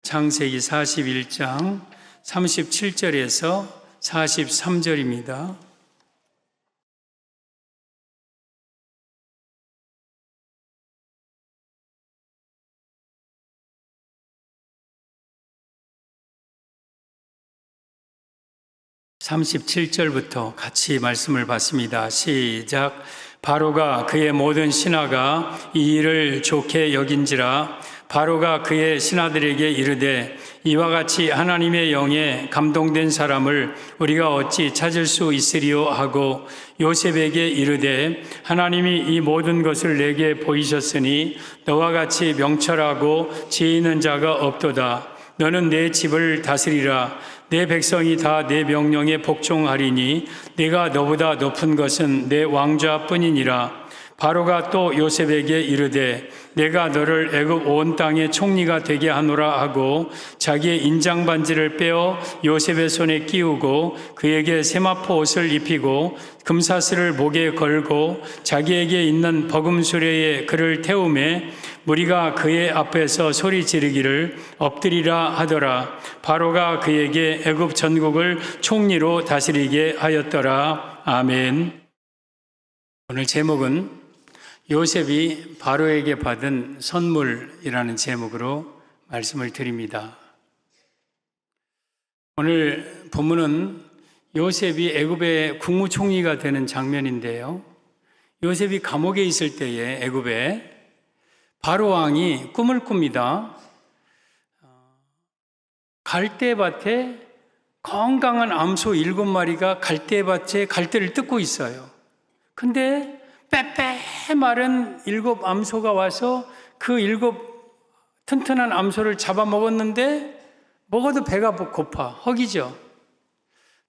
창세기 41장 37절에서 43절입니다. (37절부터) 같이 말씀을 받습니다. 시작. 바로가 그의 모든 신하가 이 일을 좋게 여긴지라. 바로가 그의 신하들에게 이르되 이와 같이 하나님의 영에 감동된 사람을 우리가 어찌 찾을 수 있으리요 하고 요셉에게 이르되 하나님이 이 모든 것을 내게 보이셨으니 너와 같이 명철하고 지혜 있는 자가 없도다. 너는 내 집을 다스리라. 내 백성이 다 내 명령에 복종하리니 내가 너보다 높은 것은 내 왕좌뿐이니라. 바로가 또 요셉에게 이르되 내가 너를 애굽 온 땅의 총리가 되게 하노라 하고 자기의 인장 반지를 빼어 요셉의 손에 끼우고 그에게 세마포 옷을 입히고 금사슬을 목에 걸고 자기에게 있는 버금수레에 그를 태우매 무리가 그의 앞에서 소리 지르기를 엎드리라 하더라. 바로가 그에게 애굽 전국을 총리로 다스리게 하였더라. 아멘. 오늘 제목은 요셉이 바로에게 받은 선물이라는 제목으로 말씀을 드립니다. 오늘 본문은 요셉이 애굽의 국무총리가 되는 장면인데요. 요셉이 감옥에 있을 때에 애굽에 바로 왕이 꿈을 꿉니다. 갈대밭에 건강한 암소 7마리가 갈대밭에 갈대를 뜯고 있어요. 근데 빼빼 마른 7 암소가 와서 그 7 튼튼한 암소를 잡아먹었는데 먹어도 배가 고파, 허기죠.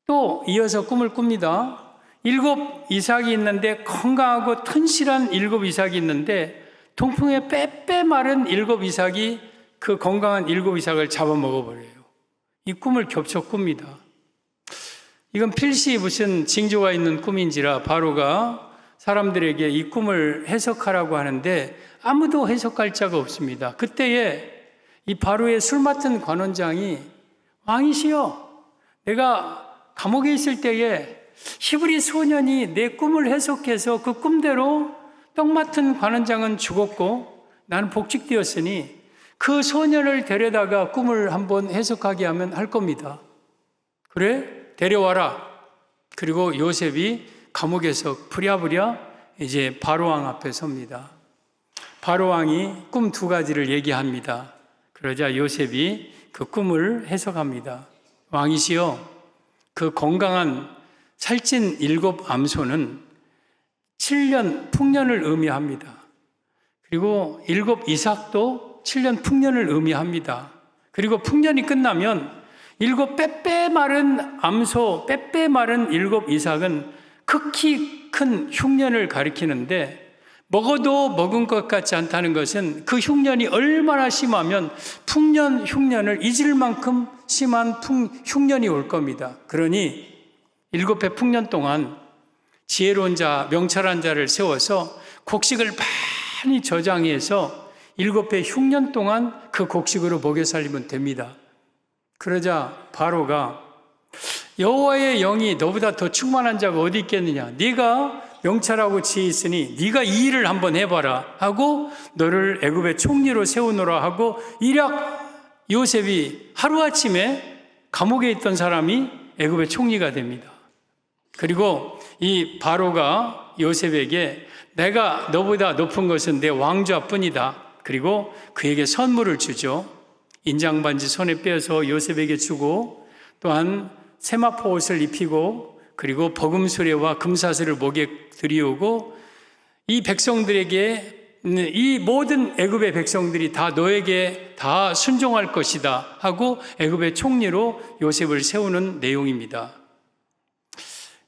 또 이어서 꿈을 꿉니다. 7 이삭이 있는데 건강하고 튼실한 7 이삭이 있는데 동풍에 빼빼 마른 7 이삭이 그 건강한 7 이삭을 잡아먹어버려요. 이 꿈을 겹쳐 꿉니다. 이건 필시 무슨 징조가 있는 꿈인지라 바로가 사람들에게 이 꿈을 해석하라고 하는데 아무도 해석할 자가 없습니다. 그때에 이 바로의 술 맡은 관원장이 왕이시여, 내가 감옥에 있을 때에 히브리 소년이 내 꿈을 해석해서 그 꿈대로 떡 맡은 관원장은 죽었고 나는 복직되었으니 그 소년을 데려다가 꿈을 한번 해석하게 하면 할 겁니다. 그래? 데려와라. 그리고 요셉이 감옥에서 부랴부랴 이제 바로왕 앞에 섭니다. 바로왕이 꿈 2가지를 얘기합니다. 그러자 요셉이 그 꿈을 해석합니다. 왕이시여, 그 건강한 살찐 7 암소는 7년 풍년을 의미합니다. 그리고 7 이삭도 7년 풍년을 의미합니다. 그리고 풍년이 끝나면 7 빼빼 마른 암소, 빼빼 마른 7 이삭은 극히 큰 흉년을 가리키는데 먹어도 먹은 것 같지 않다는 것은 그 흉년이 얼마나 심하면 풍년, 흉년을 잊을 만큼 심한 흉년이 올 겁니다. 그러니 7해 풍년 동안 지혜로운 자, 명철한 자를 세워서 곡식을 많이 저장해서 7해 흉년 동안 그 곡식으로 먹여 살리면 됩니다. 그러자 바로가 여호와의 영이 너보다 더 충만한 자가 어디 있겠느냐? 네가 명철하고 지혜 있으니 네가 이 일을 한번 해봐라 하고 너를 애굽의 총리로 세우노라 하고 일약 요셉이 하루아침에 감옥에 있던 사람이 애굽의 총리가 됩니다. 그리고 이 바로가 요셉에게 내가 너보다 높은 것은 내 왕좌뿐이다. 그리고 그에게 선물을 주죠. 인장반지 손에 빼어서 요셉에게 주고 또한 세마포 옷을 입히고 그리고 버금수레와 금사슬을 목에 들이우고 이 백성들에게 이 모든 애굽의 백성들이 다 너에게 다 순종할 것이다 하고 애굽의 총리로 요셉을 세우는 내용입니다.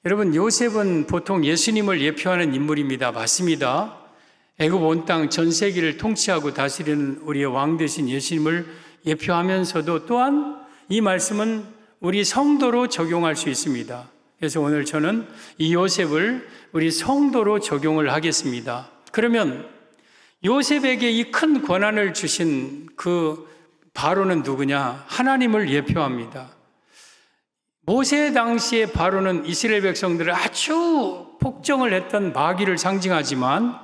여러분, 요셉은 보통 예수님을 예표하는 인물입니다. 맞습니다. 애굽 온 땅 전 세계를 통치하고 다스리는 우리의 왕 되신 예수님을 예표하면서도 또한 이 말씀은 우리 성도로 적용할 수 있습니다. 그래서 오늘 저는 이 요셉을 우리 성도로 적용을 하겠습니다. 그러면 요셉에게 이 큰 권한을 주신 그 바로는 누구냐? 하나님을 예표합니다. 모세 당시의 바로는 이스라엘 백성들을 아주 폭정을 했던 마귀를 상징하지만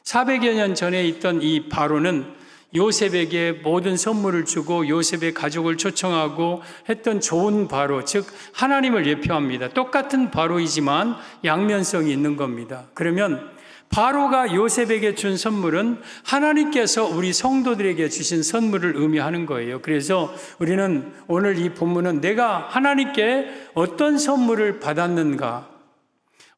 400여 년 전에 있던 이 바로는 요셉에게 모든 선물을 주고 요셉의 가족을 초청하고 했던 좋은 바로, 즉 하나님을 예표합니다. 똑같은 바로이지만 양면성이 있는 겁니다. 그러면 바로가 요셉에게 준 선물은 하나님께서 우리 성도들에게 주신 선물을 의미하는 거예요. 그래서 우리는 오늘 이 본문은 내가 하나님께 어떤 선물을 받았는가,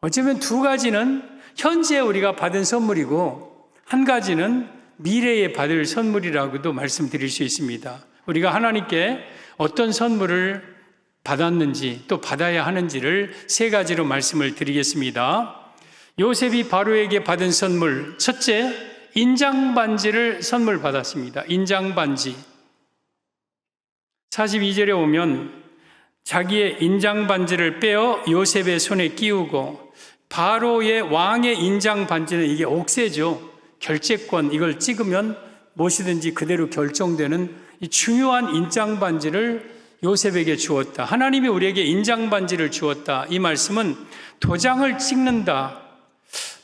어쩌면 두 가지는 현재 우리가 받은 선물이고 한 가지는 미래에 받을 선물이라고도 말씀드릴 수 있습니다. 우리가 하나님께 어떤 선물을 받았는지 또 받아야 하는지를 세 가지로 말씀을 드리겠습니다. 요셉이 바로에게 받은 선물, 첫째, 인장반지를 선물 받았습니다. 인장반지. 42절에 오면 자기의 인장반지를 빼어 요셉의 손에 끼우고, 바로의 왕의 인장반지는 이게 옥새죠. 결재권, 이걸 찍으면 무엇이든지 그대로 결정되는 이 중요한 인장반지를 요셉에게 주었다. 하나님이 우리에게 인장반지를 주었다. 이 말씀은 도장을 찍는다,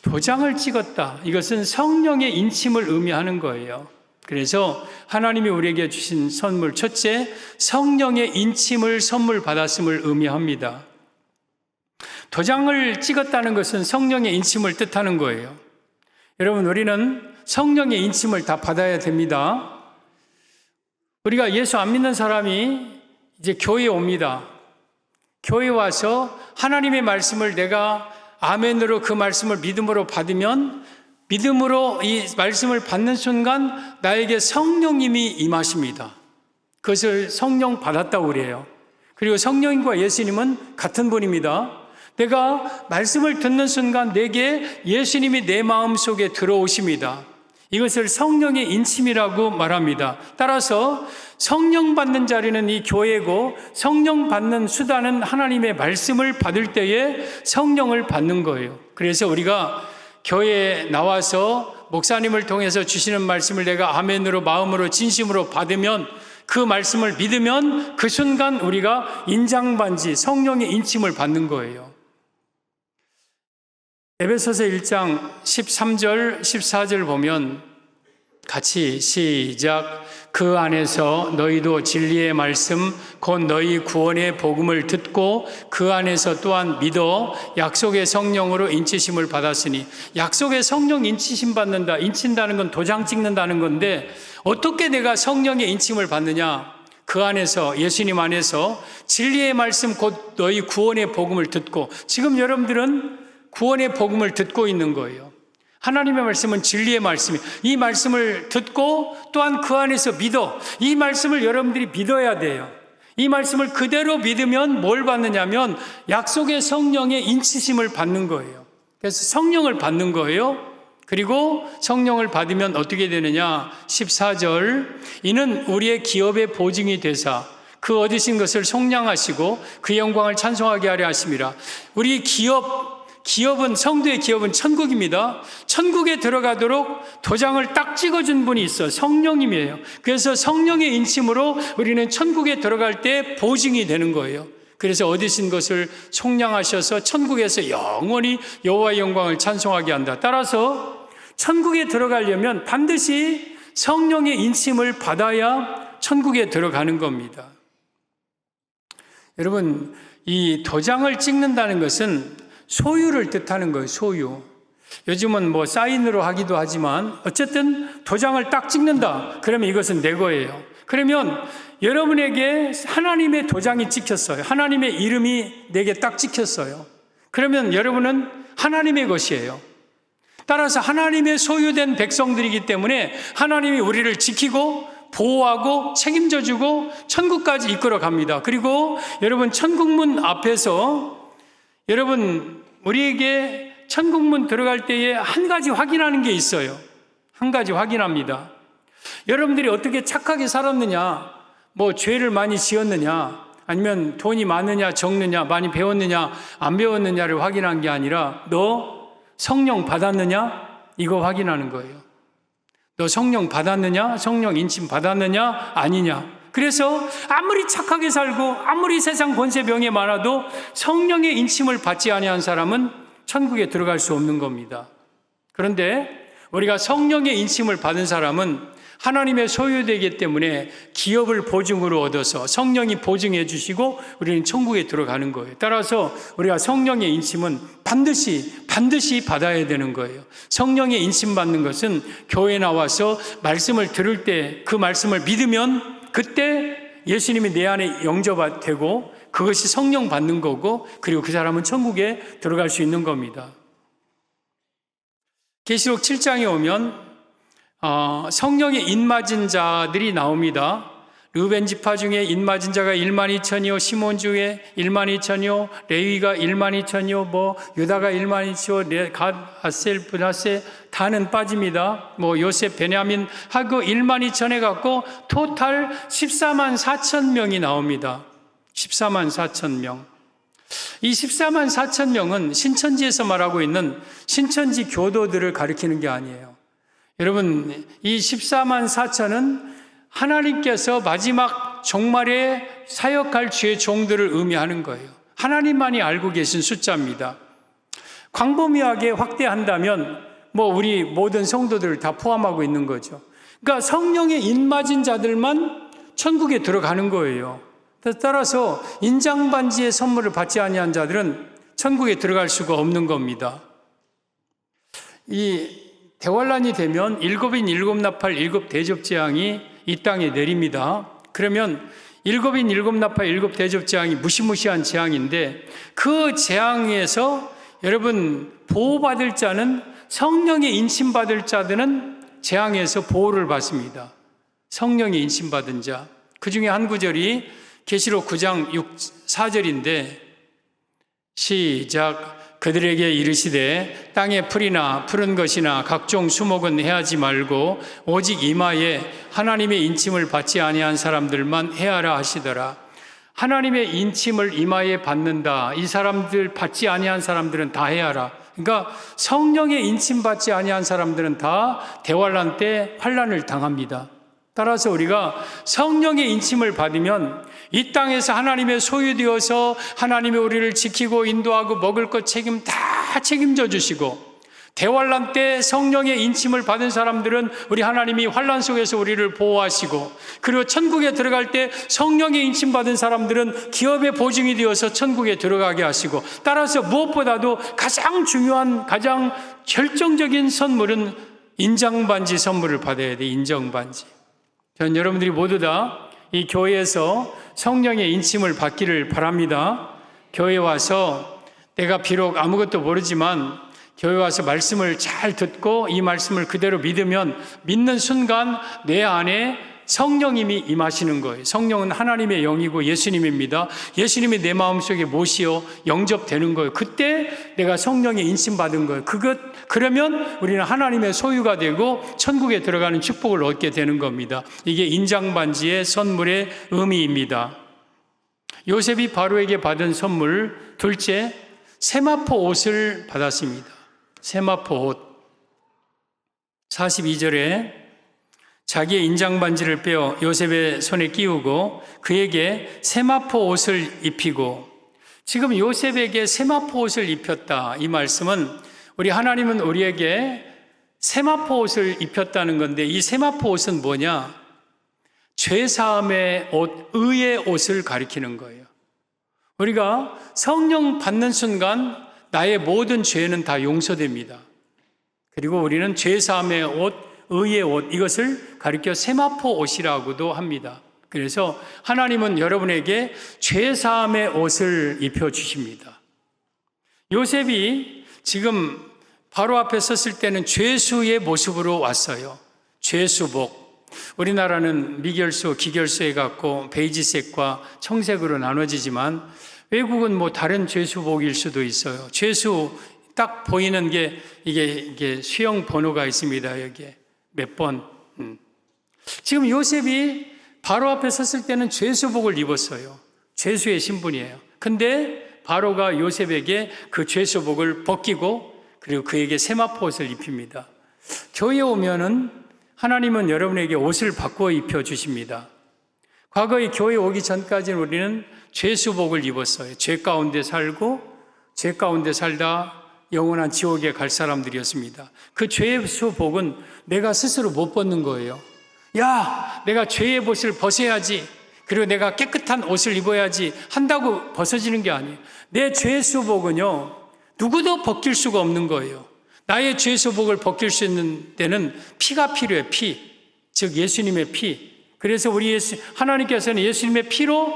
도장을 찍었다, 이것은 성령의 인침을 의미하는 거예요. 그래서 하나님이 우리에게 주신 선물, 첫째, 성령의 인침을 선물 받았음을 의미합니다. 도장을 찍었다는 것은 성령의 인침을 뜻하는 거예요. 여러분, 우리는 성령의 인침을 다 받아야 됩니다. 우리가 예수 안 믿는 사람이 이제 교회에 옵니다. 교회에 와서 하나님의 말씀을 내가 아멘으로 그 말씀을 믿음으로 받으면, 믿음으로 이 말씀을 받는 순간 나에게 성령님이 임하십니다. 그것을 성령 받았다고 그래요. 그리고 성령님과 예수님은 같은 분입니다. 내가 말씀을 듣는 순간 내게 예수님이 내 마음속에 들어오십니다. 이것을 성령의 인침이라고 말합니다. 따라서 성령 받는 자리는 이 교회고, 성령 받는 수단은 하나님의 말씀을 받을 때에 성령을 받는 거예요. 그래서 우리가 교회에 나와서 목사님을 통해서 주시는 말씀을 내가 아멘으로, 마음으로, 진심으로 받으면, 그 말씀을 믿으면 그 순간 우리가 인장반지, 성령의 인침을 받는 거예요. 에베소서 1장 13절, 14절 보면 같이 시작. 그 안에서 너희도 진리의 말씀, 곧 너희 구원의 복음을 듣고 그 안에서 또한 믿어 약속의 성령으로 인치심을 받았으니. 약속의 성령 인치심 받는다, 인친다는 건 도장 찍는다는 건데, 어떻게 내가 성령의 인침을 받느냐? 그 안에서, 예수님 안에서 진리의 말씀, 곧 너희 구원의 복음을 듣고. 지금 여러분들은 구원의 복음을 듣고 있는 거예요. 하나님의 말씀은 진리의 말씀이에요. 이 말씀을 듣고 또한 그 안에서 믿어. 이 말씀을 여러분들이 믿어야 돼요. 이 말씀을 그대로 믿으면 뭘 받느냐면 약속의 성령의 인치심을 받는 거예요. 그래서 성령을 받는 거예요. 그리고 성령을 받으면 어떻게 되느냐? 14절. 이는 우리의 기업의 보증이 되사 그 얻으신 것을 속량하시고 그 영광을 찬송하게 하려 하심이라. 우리 기업은, 성도의 기업은 천국입니다. 천국에 들어가도록 도장을 딱 찍어준 분이 있어요. 성령님이에요. 그래서 성령의 인침으로 우리는 천국에 들어갈 때 보증이 되는 거예요. 그래서 얻으신 것을 속량하셔서 천국에서 영원히 여호와의 영광을 찬송하게 한다. 따라서 천국에 들어가려면 반드시 성령의 인침을 받아야 천국에 들어가는 겁니다. 여러분, 이 도장을 찍는다는 것은 소유를 뜻하는 거예요. 소유. 요즘은 뭐 사인으로 하기도 하지만 어쨌든 도장을 딱 찍는다. 그러면 이것은 내 거예요. 그러면 여러분에게 하나님의 도장이 찍혔어요. 하나님의 이름이 내게 딱 찍혔어요. 그러면 여러분은 하나님의 것이에요. 따라서 하나님의 소유된 백성들이기 때문에 하나님이 우리를 지키고 보호하고 책임져주고 천국까지 이끌어 갑니다. 그리고 여러분, 천국문 앞에서 여러분, 우리에게 천국문 들어갈 때에 한 가지 확인하는 게 있어요. 한 가지 확인합니다. 여러분들이 어떻게 착하게 살았느냐, 뭐 죄를 많이 지었느냐, 아니면 돈이 많으냐 적느냐, 많이 배웠느냐 안 배웠느냐를 확인한 게 아니라 너 성령 받았느냐, 이거 확인하는 거예요. 너 성령 받았느냐? 성령 인침 받았느냐? 아니냐? 그래서 아무리 착하게 살고 아무리 세상 권세 명예 많아도 성령의 인침을 받지 아니한 사람은 천국에 들어갈 수 없는 겁니다. 그런데 우리가 성령의 인침을 받은 사람은 하나님의 소유되기 때문에 기업을 보증으로 얻어서 성령이 보증해 주시고 우리는 천국에 들어가는 거예요. 따라서 우리가 성령의 인침은 반드시 받아야 되는 거예요. 성령의 인침 받는 것은 교회에 나와서 말씀을 들을 때 그 말씀을 믿으면 그때 예수님이 내 안에 영접되고 그것이 성령 받는 거고, 그리고 그 사람은 천국에 들어갈 수 있는 겁니다. 계시록 7장에 오면 성령의 인맞은 자들이 나옵니다. 르벤 지파 중에 인맞은 자가 12,000이요, 시몬 중에 12,000이요, 레위가 12,000이요, 유다가 12,000이요, 갓, 아셀, 브나세 다는 빠집니다. 요셉, 베냐민 하고 12,000에 갖고 토탈 144,000명이 나옵니다. 144,000명. 이 144,000명은 신천지에서 말하고 있는 신천지 교도들을 가리키는 게 아니에요. 여러분, 이 144,000은 하나님께서 마지막 종말에 사역할 주의 종들을 의미하는 거예요. 하나님만이 알고 계신 숫자입니다. 광범위하게 확대한다면 우리 모든 성도들을 다 포함하고 있는 거죠. 그러니까 성령의 인맞은 자들만 천국에 들어가는 거예요. 따라서 인장반지의 선물을 받지 아니한 자들은 천국에 들어갈 수가 없는 겁니다. 이 대환란이 되면 일곱인 일곱나팔 일곱대접재앙이 이 땅에 내립니다. 그러면 일곱인 일곱나팔 일곱대접재앙이 무시무시한 재앙인데, 그 재앙에서 여러분 보호받을 자는, 성령의 인침받을 자들은 재앙에서 보호를 받습니다. 성령의 인침받은 자. 그 중에 한 구절이 계시록 9장 4절인데 시작. 그들에게 이르시되 땅의 풀이나 푸른 것이나 각종 수목은 해하지 말고 오직 이마에 하나님의 인침을 받지 아니한 사람들만 해하라 하시더라. 하나님의 인침을 이마에 받는다. 이 사람들 받지 아니한 사람들은 다 해하라. 그러니까 성령의 인침 받지 아니한 사람들은 다 대환란 때 환란을 당합니다. 따라서 우리가 성령의 인침을 받으면 이 땅에서 하나님의 소유되어서 하나님이 우리를 지키고 인도하고 먹을 것 책임 다 책임져 주시고, 대환란 때 성령의 인침을 받은 사람들은 우리 하나님이 환란 속에서 우리를 보호하시고, 그리고 천국에 들어갈 때 성령의 인침 받은 사람들은 기업의 보증이 되어서 천국에 들어가게 하시고, 따라서 무엇보다도 가장 중요한, 가장 결정적인 선물은 인장반지 선물을 받아야 돼. 인정반지. 전 여러분들이 모두 다 이 교회에서 성령의 인침을 받기를 바랍니다. 교회에 와서 내가 비록 아무것도 모르지만 교회 와서 말씀을 잘 듣고 이 말씀을 그대로 믿으면 믿는 순간 내 안에 성령님이 임하시는 거예요. 성령은 하나님의 영이고 예수님입니다. 예수님이 내 마음속에 모시어 영접되는 거예요. 그때 내가 성령의 인침 받은 거예요. 그러면 우리는 하나님의 소유가 되고 천국에 들어가는 축복을 얻게 되는 겁니다. 이게 인장반지의 선물의 의미입니다. 요셉이 바로에게 받은 선물 둘째, 세마포 옷을 받았습니다. 세마포 옷. 42절에 자기의 인장반지를 빼어 요셉의 손에 끼우고 그에게 세마포 옷을 입히고, 지금 요셉에게 세마포 옷을 입혔다. 이 말씀은 우리 하나님은 우리에게 세마포 옷을 입혔다는 건데, 이 세마포 옷은 뭐냐? 죄사함의 옷, 의의 옷을 가리키는 거예요. 우리가 성령 받는 순간 나의 모든 죄는 다 용서됩니다. 그리고 우리는 죄사함의 옷, 의의 옷, 이것을 가리켜 세마포 옷이라고도 합니다. 그래서 하나님은 여러분에게 죄사함의 옷을 입혀주십니다. 요셉이 지금 바로 앞에 섰을 때는 죄수의 모습으로 왔어요. 죄수복. 우리나라는 미결수, 기결수 해갖고 베이지색과 청색으로 나눠지지만 외국은 다른 죄수복일 수도 있어요. 죄수 딱 보이는 게 이게 수형 번호가 있습니다. 여기에 몇 번. 지금 요셉이 바로 앞에 섰을 때는 죄수복을 입었어요. 죄수의 신분이에요. 근데 바로가 요셉에게 그 죄수복을 벗기고 그리고 그에게 세마포 옷을 입힙니다. 교회에 오면은 하나님은 여러분에게 옷을 바꾸어 입혀 주십니다. 과거에 교회 오기 전까지는 우리는 죄수복을 입었어요. 죄 가운데 살고 죄 가운데 살다 영원한 지옥에 갈 사람들이었습니다. 그 죄수복은 내가 스스로 못 벗는 거예요. 야, 내가 죄의 옷을 벗어야지. 그리고 내가 깨끗한 옷을 입어야지 한다고 벗어지는 게 아니에요. 내 죄수복은요, 누구도 벗길 수가 없는 거예요. 나의 죄수복을 벗길 수 있는 데는 피가 필요해, 피. 즉 예수님의 피. 그래서 하나님께서는 예수님의 피로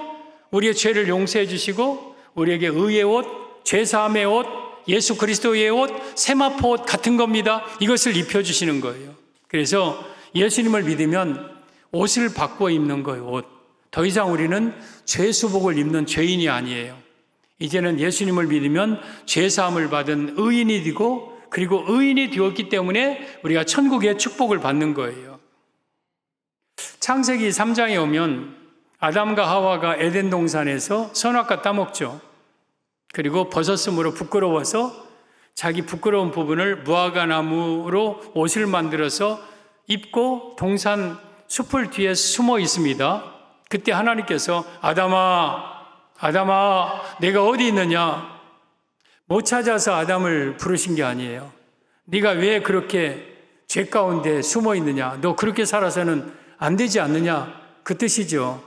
우리의 죄를 용서해 주시고 우리에게 의의 옷, 죄사함의 옷, 예수 그리스도의 옷, 세마포 옷 같은 겁니다. 이것을 입혀주시는 거예요. 그래서 예수님을 믿으면 옷을 바꿔 입는 거예요. 옷. 더 이상 우리는 죄수복을 입는 죄인이 아니에요. 이제는 예수님을 믿으면 죄사함을 받은 의인이 되고 그리고 의인이 되었기 때문에 우리가 천국의 축복을 받는 거예요. 창세기 3장에 오면 아담과 하와가 에덴 동산에서 선악과 따먹죠. 그리고 벗었으므로 부끄러워서 자기 부끄러운 부분을 무화과 나무로 옷을 만들어서 입고 동산 숲을 뒤에 숨어 있습니다. 그때 하나님께서 아담아 내가 어디 있느냐? 못 찾아서 아담을 부르신 게 아니에요. 네가 왜 그렇게 죄 가운데 숨어 있느냐? 너 그렇게 살아서는 안 되지 않느냐? 그 뜻이죠.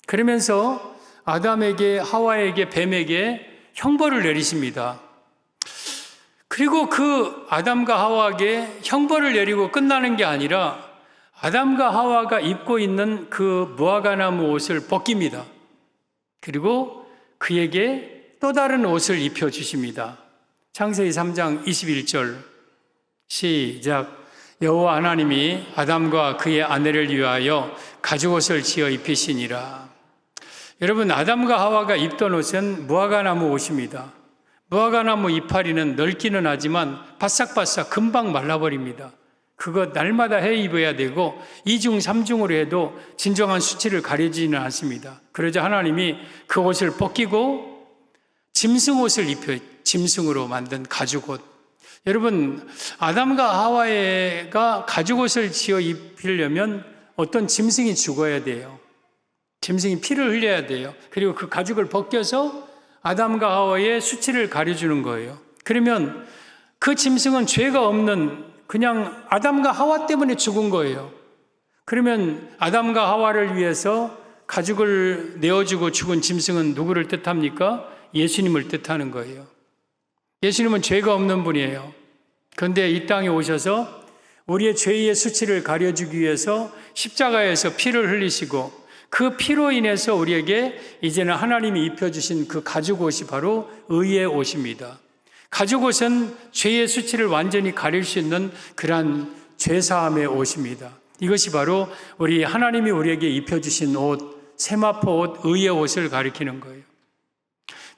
그러면서 아담에게 하와에게 뱀에게 형벌을 내리십니다. 그리고 그 아담과 하와에게 형벌을 내리고 끝나는 게 아니라 아담과 하와가 입고 있는 그 무화과나무 옷을 벗깁니다. 그리고 그에게 또 다른 옷을 입혀주십니다. 창세기 3장 21절 시작. 여호와 하나님이 아담과 그의 아내를 위하여 가죽옷을 지어 입히시니라. 여러분, 아담과 하와가 입던 옷은 무화과나무 옷입니다. 무화과나무 이파리는 넓기는 하지만 바싹바싹 금방 말라버립니다. 그거 날마다 해 입어야 되고 2중 3중으로 해도 진정한 수치를 가려지지는 않습니다. 그러자 하나님이 그 옷을 벗기고 짐승 옷을 입혀 짐승으로 만든 가죽옷. 여러분, 아담과 하와가 가죽옷을 지어 입히려면 어떤 짐승이 죽어야 돼요. 짐승이 피를 흘려야 돼요. 그리고 그 가죽을 벗겨서 아담과 하와의 수치를 가려주는 거예요. 그러면 그 짐승은 죄가 없는 그냥 아담과 하와 때문에 죽은 거예요. 그러면 아담과 하와를 위해서 가죽을 내어주고 죽은 짐승은 누구를 뜻합니까? 예수님을 뜻하는 거예요. 예수님은 죄가 없는 분이에요. 그런데 이 땅에 오셔서 우리의 죄의 수치를 가려주기 위해서 십자가에서 피를 흘리시고 그 피로 인해서 우리에게 이제는 하나님이 입혀주신 그 가죽옷이 바로 의의 옷입니다. 가죽옷은 죄의 수치를 완전히 가릴 수 있는 그러한 죄사함의 옷입니다. 이것이 바로 우리 하나님이 우리에게 입혀주신 옷, 세마포 옷, 의의 옷을 가리키는 거예요.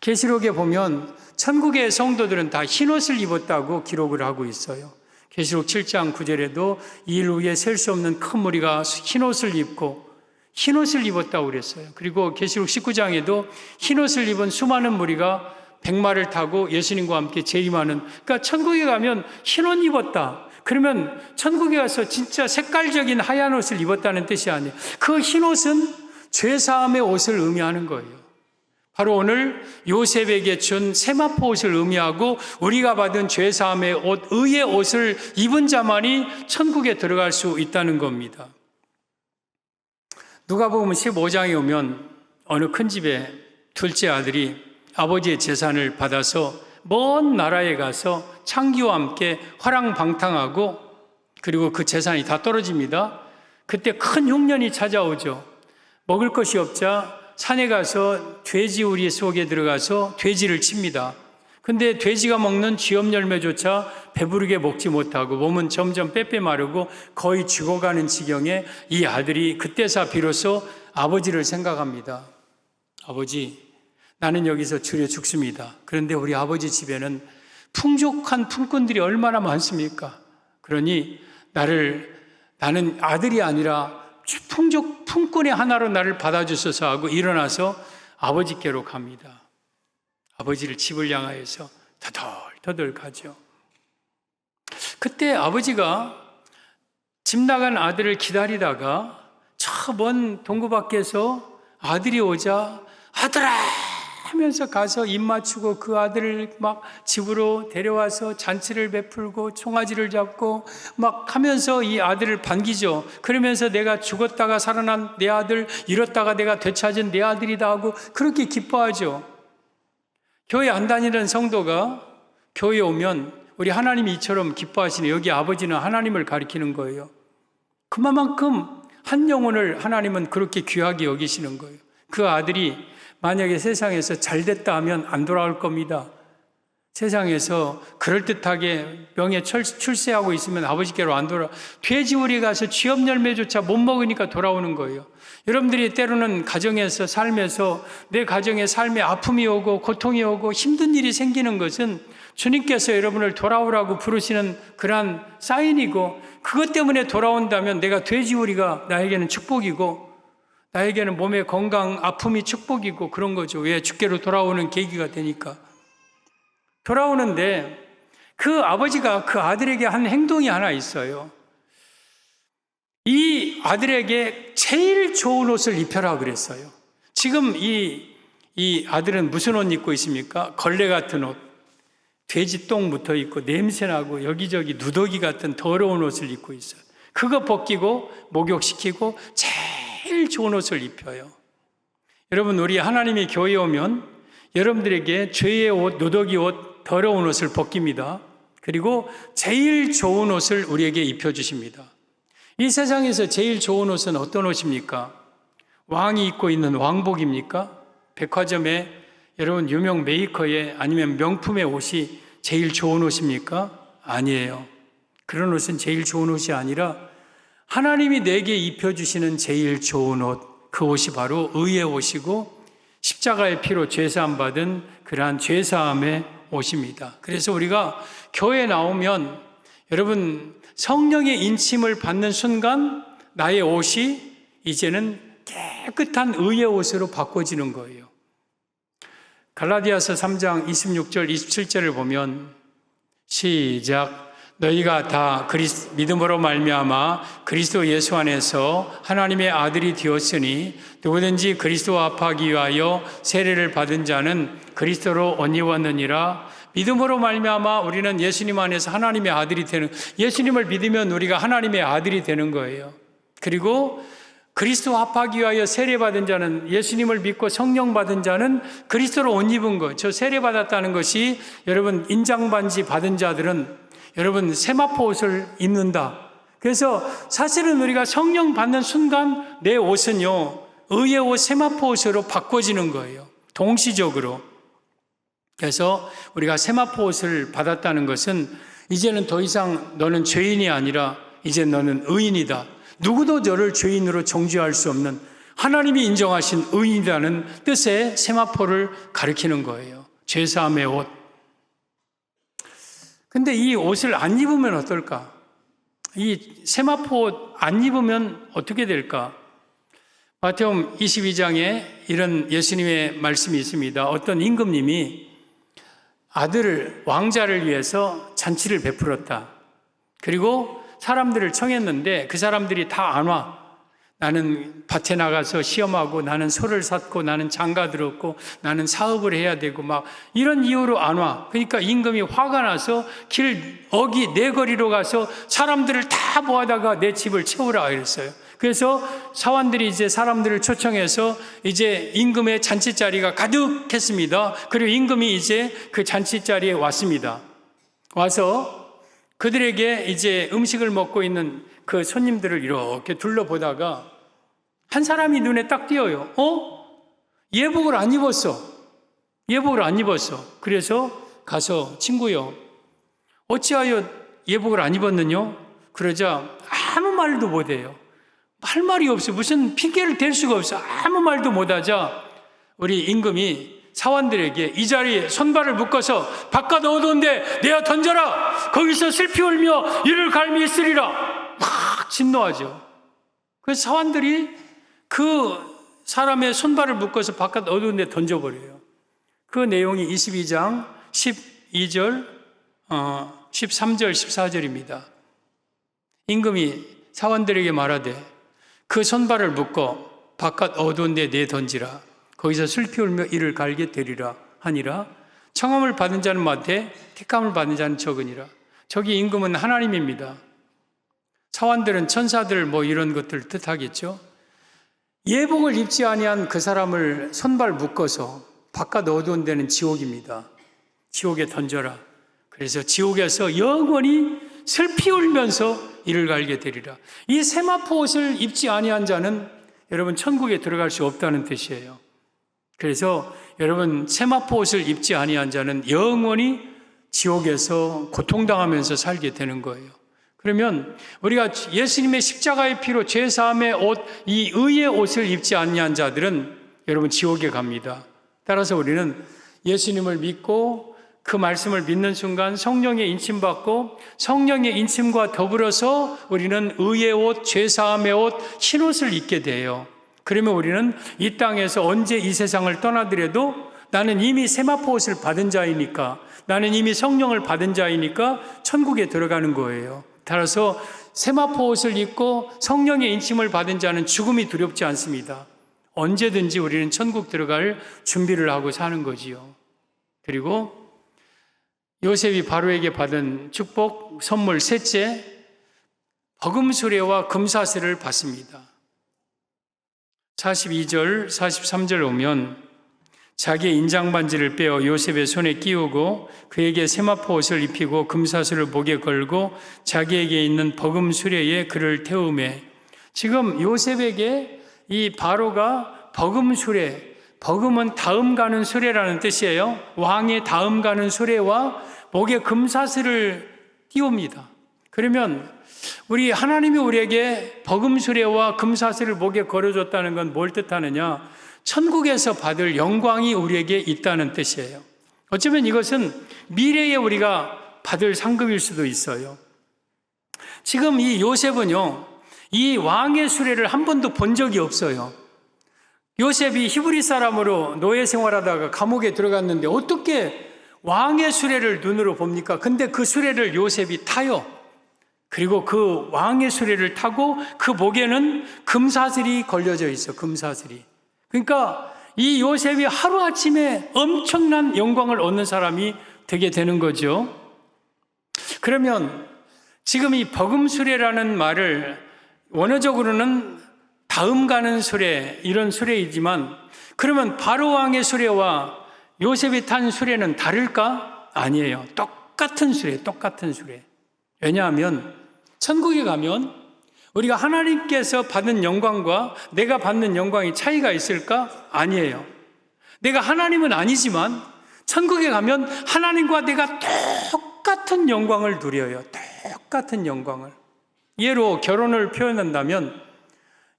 계시록에 보면 천국의 성도들은 다 흰옷을 입었다고 기록을 하고 있어요. 계시록 7장 9절에도 이일 후에 셀 수 없는 큰 무리가 흰옷을 입고 흰옷을 입었다고 그랬어요. 그리고 계시록 19장에도 흰옷을 입은 수많은 무리가 백마를 타고 예수님과 함께 재림하는, 그러니까 천국에 가면 흰옷 입었다. 그러면 천국에 가서 진짜 색깔적인 하얀 옷을 입었다는 뜻이 아니에요. 그 흰옷은 죄사함의 옷을 의미하는 거예요. 바로 오늘 요셉에게 준 세마포 옷을 의미하고 우리가 받은 죄사함의 옷, 의의 옷을 입은 자만이 천국에 들어갈 수 있다는 겁니다. 누가복음 15장에 오면 어느 큰 집에 둘째 아들이 아버지의 재산을 받아서 먼 나라에 가서 창기와 함께 화랑방탕하고 그리고 그 재산이 다 떨어집니다. 그때 큰 흉년이 찾아오죠. 먹을 것이 없자 산에 가서 돼지 우리 속에 들어가서 돼지를 칩니다. 근데 돼지가 먹는 쥐염 열매조차 배부르게 먹지 못하고 몸은 점점 빼빼 마르고 거의 죽어가는 지경에 이 아들이 그때서 비로소 아버지를 생각합니다. 아버지, 나는 여기서 줄여 죽습니다. 그런데 우리 아버지 집에는 풍족한 품꾼들이 얼마나 많습니까? 그러니 나는 아들이 아니라 품꾼의 하나로 나를 받아주소서 하고 일어나서 아버지께로 갑니다. 아버지를 집을 향하여서 터덜터덜 가죠. 그때 아버지가 집 나간 아들을 기다리다가 저 먼 동구 밖에서 아들이 오자 아들아 하면서 가서 입 맞추고 그 아들을 막 집으로 데려와서 잔치를 베풀고 총아지를 잡고 막 하면서 이 아들을 반기죠. 그러면서 내가 죽었다가 살아난 내 아들, 잃었다가 내가 되찾은 내 아들이다 하고 그렇게 기뻐하죠. 교회 안 다니는 성도가 교회에 오면 우리 하나님이 이처럼 기뻐하시네. 여기 아버지는 하나님을 가리키는 거예요. 그만큼 한 영혼을 하나님은 그렇게 귀하게 여기시는 거예요. 그 아들이 만약에 세상에서 잘됐다 하면 안 돌아올 겁니다. 세상에서 그럴듯하게 명예 출세하고 있으면 아버지께로 안 돌아. 돼지우리 가서 취업 열매조차 못 먹으니까 돌아오는 거예요. 여러분들이 때로는 가정에서 삶에서 내 가정의 삶에 아픔이 오고 고통이 오고 힘든 일이 생기는 것은 주님께서 여러분을 돌아오라고 부르시는 그러한 사인이고, 그것 때문에 돌아온다면 내가 돼지우리가 나에게는 축복이고 나에게는 몸의 건강, 아픔이 축복이고 그런 거죠. 왜? 주께로 돌아오는 계기가 되니까. 돌아오는데 그 아버지가 그 아들에게 한 행동이 하나 있어요. 이 아들에게 제일 좋은 옷을 입혀라 그랬어요. 지금 이 아들은 무슨 옷 입고 있습니까? 걸레 같은 옷, 돼지 똥 묻어 있고 냄새나고 여기저기 누더기 같은 더러운 옷을 입고 있어요. 그거 벗기고 목욕시키고 제일 좋은 옷을 입혀요. 여러분, 우리 하나님의 교회에 오면 여러분들에게 죄의 옷, 누더기 옷, 더러운 옷을 벗깁니다. 그리고 제일 좋은 옷을 우리에게 입혀주십니다. 이 세상에서 제일 좋은 옷은 어떤 옷입니까? 왕이 입고 있는 왕복입니까? 백화점에 여러분 유명 메이커의 아니면 명품의 옷이 제일 좋은 옷입니까? 아니에요. 그런 옷은 제일 좋은 옷이 아니라 하나님이 내게 입혀주시는 제일 좋은 옷, 그 옷이 바로 의의 옷이고 십자가의 피로 죄사함 받은 그러한 죄사함의 옷입니다. 그래서 우리가 교회에 나오면 여러분 성령의 인침을 받는 순간 나의 옷이 이제는 깨끗한 의의 옷으로 바꿔지는 거예요. 갈라디아서 3장 26절 27절을 보면 시작. 너희가 다 믿음으로 말미암아 그리스도 예수 안에서 하나님의 아들이 되었으니 누구든지 그리스도와 합하기 위하여 세례를 받은 자는 그리스도로 옷 입었느니라. 믿음으로 말미암아 우리는 예수님 안에서 하나님의 아들이 되는, 예수님을 믿으면 우리가 하나님의 아들이 되는 거예요. 그리고 그리스도 합하기 위하여 세례받은 자는, 예수님을 믿고 성령 받은 자는 그리스도로 옷 입은 거. 저 세례받았다는 것이 여러분 인장반지 받은 자들은 여러분 세마포 옷을 입는다. 그래서 사실은 우리가 성령 받는 순간 내 옷은요 의의 옷 세마포 옷으로 바꿔지는 거예요. 동시적으로. 그래서 우리가 세마포 옷을 받았다는 것은 이제는 더 이상 너는 죄인이 아니라 이제 너는 의인이다. 누구도 너를 죄인으로 정죄할 수 없는 하나님이 인정하신 의인이라는 뜻의 세마포를 가리키는 거예요. 죄사함의 옷. 근데 이 옷을 안 입으면 어떨까? 이 세마포 옷 안 입으면 어떻게 될까? 마태복음 22장에 이런 예수님의 말씀이 있습니다. 어떤 임금님이 아들을, 왕자를 위해서 잔치를 베풀었다. 그리고 사람들을 청했는데 그 사람들이 다 안 와. 나는 밭에 나가서 시험하고 나는 소를 샀고 나는 장가 들었고 나는 사업을 해야 되고 막 이런 이유로 안 와. 그러니까 임금이 화가 나서 내 거리로 가서 사람들을 다 모아다가 내 집을 채우라 그랬어요. 그래서 사원들이 이제 사람들을 초청해서 이제 임금의 잔치 자리가 가득했습니다. 그리고 임금이 이제 그 잔치 자리에 왔습니다. 와서 그들에게 이제 음식을 먹고 있는 그 손님들을 이렇게 둘러보다가 한 사람이 눈에 딱 띄어요. 예복을 안 입었어. 예복을 안 입었어. 그래서 가서 친구요, 어찌하여 예복을 안 입었느냐? 그러자 아무 말도 못해요. 할 말이 없어. 무슨 핑계를 댈 수가 없어. 아무 말도 못하자 우리 임금이 사원들에게 이 자리에 손발을 묶어서 바깥 어두운데 내어 던져라. 거기서 슬피 울며 이를 갈미 있으리라. 막 진노하죠. 그래서 사원들이 그 사람의 손발을 묶어서 바깥 어두운 데 던져버려요. 그 내용이 22장 12절, 13절, 14절입니다. 임금이 사원들에게 말하되 그 손발을 묶어 바깥 어두운 데 내던지라. 거기서 슬피 울며 이를 갈게 되리라 하니라. 청함을 받은 자는 많되 택함을 받은 자는 적으니라. 저기 임금은 하나님입니다. 사원들은 천사들 뭐 이런 것들 뜻하겠죠. 예복을 입지 아니한 그 사람을 손발 묶어서 바깥 어두운 데는 지옥입니다. 지옥에 던져라. 그래서 지옥에서 영원히 슬피 울면서 이를 갈게 되리라. 이 세마포 옷을 입지 아니한 자는 여러분 천국에 들어갈 수 없다는 뜻이에요. 그래서 여러분 세마포 옷을 입지 아니한 자는 영원히 지옥에서 고통당하면서 살게 되는 거예요. 그러면 우리가 예수님의 십자가의 피로 죄사함의 옷, 이 의의 옷을 입지 아니한 자들은 여러분 지옥에 갑니다. 따라서 우리는 예수님을 믿고 그 말씀을 믿는 순간 성령의 인침받고 성령의 인침과 더불어서 우리는 의의 옷, 죄사함의 옷, 흰옷을 입게 돼요. 그러면 우리는 이 땅에서 언제 이 세상을 떠나더라도 나는 이미 세마포 옷을 받은 자이니까, 나는 이미 성령을 받은 자이니까 천국에 들어가는 거예요. 따라서 세마포 옷을 입고 성령의 인침을 받은 자는 죽음이 두렵지 않습니다. 언제든지 우리는 천국 들어갈 준비를 하고 사는 거지요. 그리고 요셉이 바로에게 받은 축복 선물 셋째, 버금수레와 금사슬을 받습니다. 42절, 43절 오면 자기의 인장반지를 빼어 요셉의 손에 끼우고 그에게 세마포 옷을 입히고 금사슬을 목에 걸고 자기에게 있는 버금수레에 그를 태우매. 지금 요셉에게 이 바로가 버금수레, 버금은 다음 가는 수레라는 뜻이에요. 왕의 다음 가는 수레와 목에 금사슬을 띄웁니다. 그러면 우리 하나님이 우리에게 버금수레와 금사슬을 목에 걸어줬다는 건 뭘 뜻하느냐? 천국에서 받을 영광이 우리에게 있다는 뜻이에요. 어쩌면 이것은 미래에 우리가 받을 상급일 수도 있어요. 지금 이 요셉은요, 이 왕의 수레를 한 번도 본 적이 없어요. 요셉이 히브리 사람으로 노예 생활하다가 감옥에 들어갔는데 어떻게 왕의 수레를 눈으로 봅니까? 근데 그 수레를 요셉이 타요. 그리고 그 왕의 수레를 타고 그 목에는 금사슬이 걸려져 있어, 금사슬이. 그러니까 이 요셉이 하루아침에 엄청난 영광을 얻는 사람이 되게 되는 거죠. 그러면 지금 이 버금수레라는 말을 원어적으로는 다음 가는 수레, 이런 수레이지만 그러면 바로 왕의 수레와 요셉이 탄 수레는 다를까? 아니에요. 똑같은 수레, 똑같은 수레. 왜냐하면 천국에 가면 우리가 하나님께서 받은 영광과 내가 받는 영광이 차이가 있을까? 아니에요. 내가 하나님은 아니지만 천국에 가면 하나님과 내가 똑같은 영광을 누려요. 똑같은 영광을. 예로 결혼을 표현한다면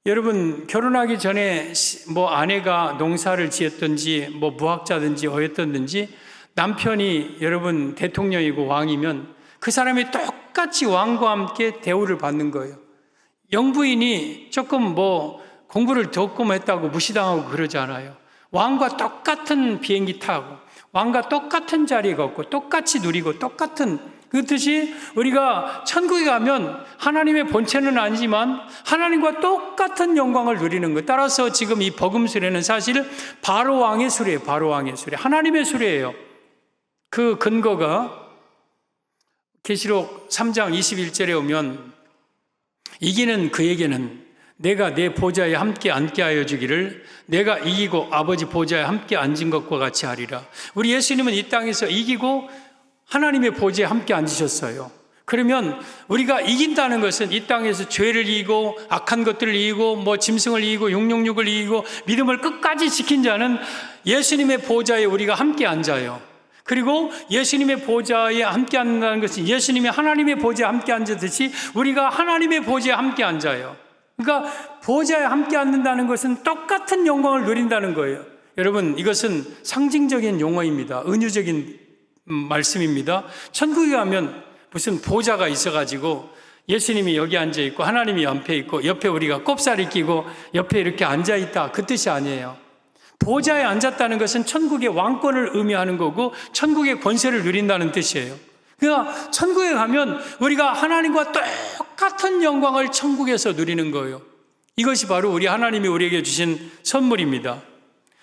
여러분 결혼하기 전에 뭐 아내가 농사를 지었든지 뭐 무학자든지 어였든지 남편이 여러분 대통령이고 왕이면 그 사람이 똑같이 왕과 함께 대우를 받는 거예요. 영부인이 조금 뭐 공부를 조금 했다고 무시당하고 그러지 않아요. 왕과 똑같은 비행기 타고 왕과 똑같은 자리에 걷고 똑같이 누리고 똑같은 그렇듯이 우리가 천국에 가면 하나님의 본체는 아니지만 하나님과 똑같은 영광을 누리는 것. 따라서 지금 이 버금수레는 사실 바로 왕의 수레예요. 바로 왕의 수레. 하나님의 수레예요. 그 근거가 계시록 3장 21절에 오면 이기는 그에게는 내가 내 보좌에 함께 앉게 하여 주기를 내가 이기고 아버지 보좌에 함께 앉은 것과 같이 하리라. 우리 예수님은 이 땅에서 이기고 하나님의 보좌에 함께 앉으셨어요. 그러면 우리가 이긴다는 것은 이 땅에서 죄를 이기고 악한 것들을 이기고 뭐 짐승을 이기고 666을 이기고 믿음을 끝까지 지킨 자는 예수님의 보좌에 우리가 함께 앉아요. 그리고 예수님의 보좌에 함께 앉는다는 것은 예수님이 하나님의 보좌에 함께 앉았듯이 우리가 하나님의 보좌에 함께 앉아요. 그러니까 보좌에 함께 앉는다는 것은 똑같은 영광을 누린다는 거예요. 여러분 이것은 상징적인 용어입니다. 은유적인 말씀입니다. 천국에 가면 무슨 보좌가 있어가지고 예수님이 여기 앉아있고 하나님이 옆에 있고 옆에 우리가 꼽살이 끼고 옆에 이렇게 앉아있다 그 뜻이 아니에요. 보좌에 앉았다는 것은 천국의 왕권을 의미하는 거고 천국의 권세를 누린다는 뜻이에요. 그러니까 천국에 가면 우리가 하나님과 똑같은 영광을 천국에서 누리는 거예요. 이것이 바로 우리 하나님이 우리에게 주신 선물입니다.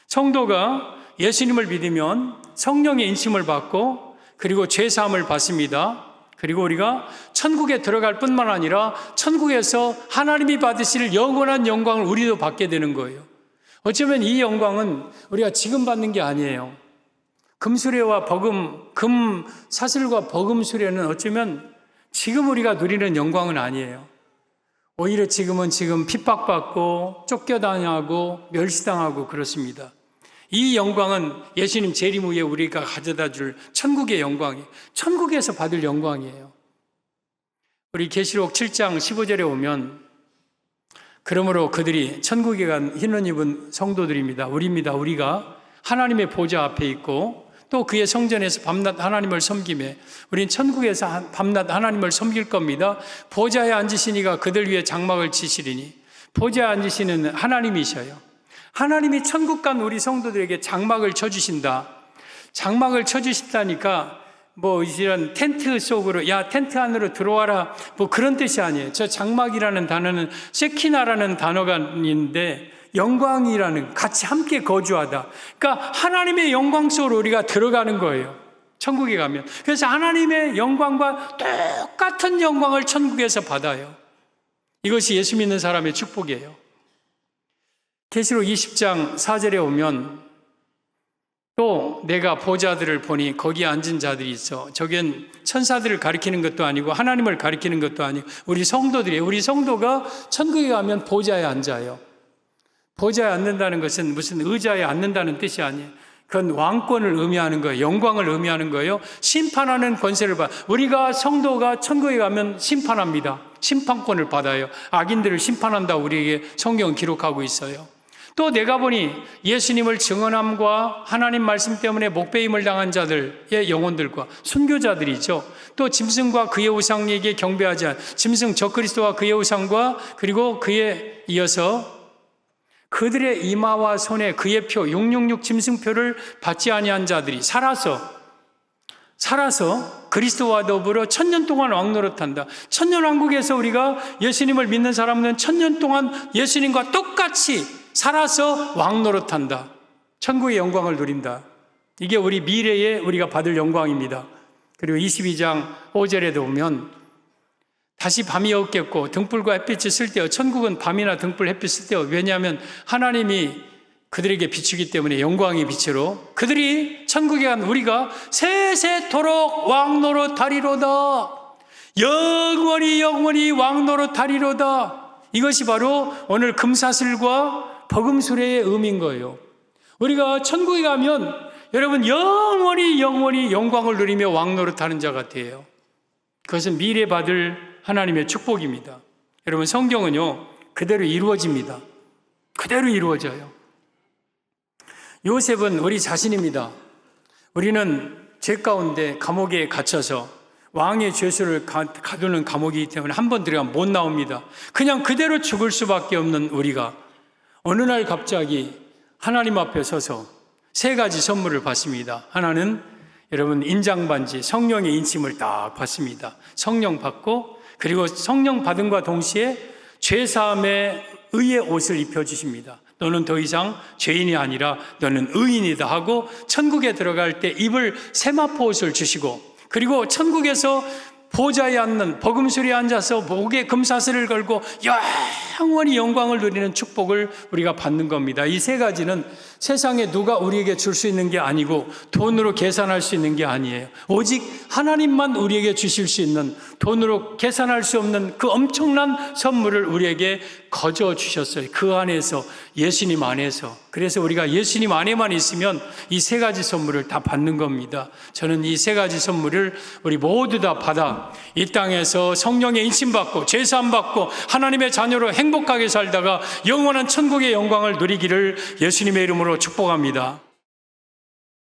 성도가 예수님을 믿으면 성령의 인침을 받고 그리고 죄사함을 받습니다. 그리고 우리가 천국에 들어갈 뿐만 아니라 천국에서 하나님이 받으실 영원한 영광을 우리도 받게 되는 거예요. 어쩌면 이 영광은 우리가 지금 받는 게 아니에요. 금수레와 금 사슬과 버금 수레는 어쩌면 지금 우리가 누리는 영광은 아니에요. 오히려 지금 핍박받고 쫓겨다니고 멸시당하고 그렇습니다. 이 영광은 예수님 재림 후에 우리가 가져다 줄 천국의 영광이에요. 천국에서 받을 영광이에요. 우리 계시록 7장 15절에 오면 그러므로 그들이 천국에 간 흰옷 입은 성도들입니다. 우리가 하나님의 보좌 앞에 있고 또 그의 성전에서 밤낮 하나님을 섬기며 우린 천국에서 밤낮 하나님을 섬길 겁니다. 보좌에 앉으시니가 그들 위에 장막을 치시리니 보좌에 앉으시는 하나님이셔요. 하나님이 천국 간 우리 성도들에게 장막을 쳐주신다. 장막을 쳐주신다니까 이런 텐트 속으로 텐트 안으로 들어와라 그런 뜻이 아니에요. 저 장막이라는 단어는 세키나라는 단어가 있는데 영광이라는 같이 함께 거주하다. 그러니까 하나님의 영광 속으로 우리가 들어가는 거예요. 천국에 가면. 그래서 하나님의 영광과 똑같은 영광을 천국에서 받아요. 이것이 예수 믿는 사람의 축복이에요. 계시록 20장 4절에 오면 또 내가 보좌들을 보니 거기에 앉은 자들이 있어. 저겐 천사들을 가리키는 것도 아니고 하나님을 가리키는 것도 아니고 우리 성도들이에요. 우리 성도가 천국에 가면 보좌에 앉아요. 보좌에 앉는다는 것은 무슨 의자에 앉는다는 뜻이 아니에요. 그건 왕권을 의미하는 거예요. 영광을 의미하는 거예요. 심판하는 권세를 우리가 성도가 천국에 가면 심판합니다. 심판권을 받아요. 악인들을 심판한다고 우리에게 성경은 기록하고 있어요. 또 내가 보니 예수님을 증언함과 하나님 말씀 때문에 목배임을 당한 자들의 영혼들과 순교자들이죠. 또 짐승과 그의 우상에게 경배하지 않은 짐승 적그리스도와 그의 우상과 그리고 그에 이어서 그들의 이마와 손에 그의 표 666 짐승표를 받지 아니한 자들이 살아서 그리스도와 더불어 1000년 동안 왕노릇한다. 천년왕국에서 우리가 예수님을 믿는 사람은 1000년 동안 예수님과 똑같이 살아서 왕노릇한다. 천국의 영광을 누린다. 이게 우리 미래에 우리가 받을 영광입니다. 그리고 22장 5절에도 보면 다시 밤이 없겠고 등불과 햇빛이 쓸 때요. 천국은 밤이나 등불 햇빛 쓸 때요. 왜냐하면 하나님이 그들에게 비추기 때문에 영광의 빛으로 그들이 천국에 간 우리가 세세토록 왕노릇하리로다. 영원히 왕노릇하리로다. 이것이 바로 오늘 금사슬과 버금수레의 의미인 거예요. 우리가 천국에 가면 여러분 영원히 영광을 누리며 왕노릇하는 자 같아요. 그것은 미래 받을 하나님의 축복입니다. 여러분 성경은요 그대로 이루어집니다. 그대로 이루어져요. 요셉은 우리 자신입니다. 우리는 죄 가운데 감옥에 갇혀서 왕의 죄수를 가두는 감옥이기 때문에 한 번 들어가면 못 나옵니다. 그냥 그대로 죽을 수밖에 없는 우리가 어느 날 갑자기 하나님 앞에 서서 세 가지 선물을 받습니다. 하나는 여러분 인장반지 성령의 인침을 딱 받습니다. 성령 받고 그리고 성령 받음과 동시에 죄사함의 의의 옷을 입혀주십니다. 너는 더 이상 죄인이 아니라 너는 의인이다 하고 천국에 들어갈 때 입을 세마포 옷을 주시고 그리고 천국에서 보좌에 앉는 버금술에 앉아서 목에 금사슬을 걸고 영원히 영광을 누리는 축복을 우리가 받는 겁니다. 이 세 가지는 세상에 누가 우리에게 줄 수 있는 게 아니고 돈으로 계산할 수 있는 게 아니에요. 오직 하나님만 우리에게 주실 수 있는 돈으로 계산할 수 없는 그 엄청난 선물을 우리에게 거저 주셨어요. 그 안에서 예수님 안에서. 그래서 우리가 예수님 안에만 있으면 이 세 가지 선물을 다 받는 겁니다. 저는 이 세 가지 선물을 우리 모두 다 받아 이 땅에서 성령의 인침받고 죄사함 받고 하나님의 자녀로 행복하게 살다가 영원한 천국의 영광을 누리기를 예수님의 이름으로 축복합니다.